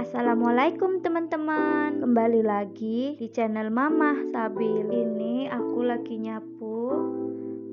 Assalamualaikum teman-teman, kembali lagi di channel Mama Sabil. Ini aku lagi nyapu.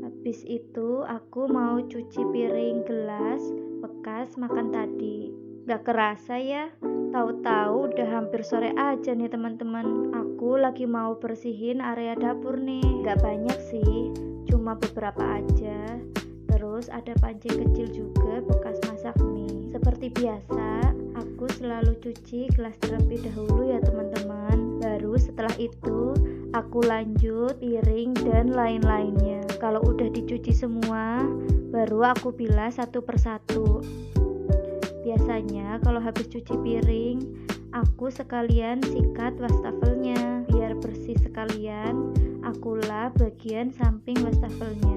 Habis itu aku mau cuci piring gelas bekas makan tadi. Gak kerasa ya, tahu-tahu udah hampir sore aja nih teman-teman. Aku lagi mau bersihin area dapur nih. Gak banyak sih, cuma beberapa aja. Terus ada panci kecil juga bekas masak mie. Seperti biasa, aku selalu cuci gelas terlebih dahulu ya teman-teman. Baru setelah itu aku lanjut piring dan lain-lainnya. Kalau udah dicuci semua, baru aku bilas satu persatu. Biasanya kalau habis cuci piring, aku sekalian sikat wastafelnya. Biar bersih sekalian, aku lap bagian samping wastafelnya.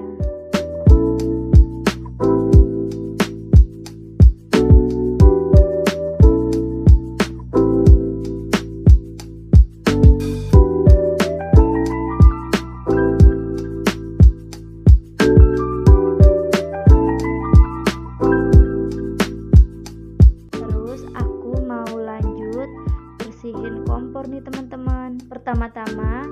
Bersihin kompor nih teman-teman. Pertama-tama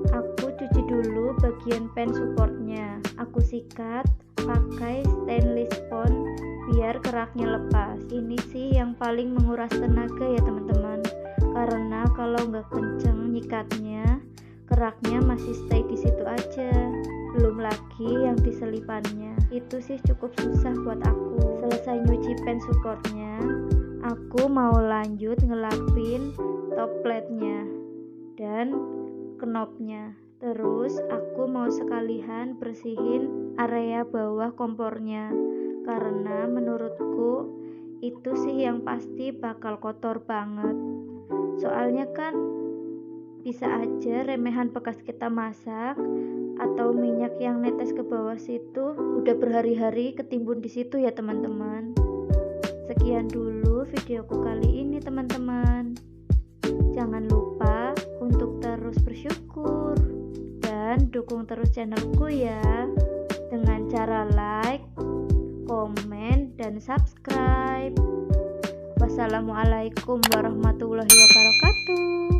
aku cuci dulu bagian pan supportnya. Aku sikat pakai stainless pon biar keraknya lepas. Ini sih yang paling menguras tenaga ya teman-teman, karena kalau nggak kenceng nyikatnya, keraknya masih stay di situ aja. Belum lagi yang di selipannya, itu sih cukup susah buat aku. Selesai nyuci pan supportnya, aku mau lanjut ngelapin top plate-nya dan knopnya. Terus aku mau sekalian bersihin area bawah kompornya, karena menurutku itu sih yang pasti bakal kotor banget. Soalnya kan bisa aja remehan bekas kita masak atau minyak yang netes ke bawah situ udah berhari-hari ketimbun di situ ya teman-teman. Sekian dulu videoku kali ini teman-teman. Jangan lupa untuk terus bersyukur dan dukung terus channelku ya, dengan cara like, komen, dan subscribe. Wassalamualaikum warahmatullahi wabarakatuh.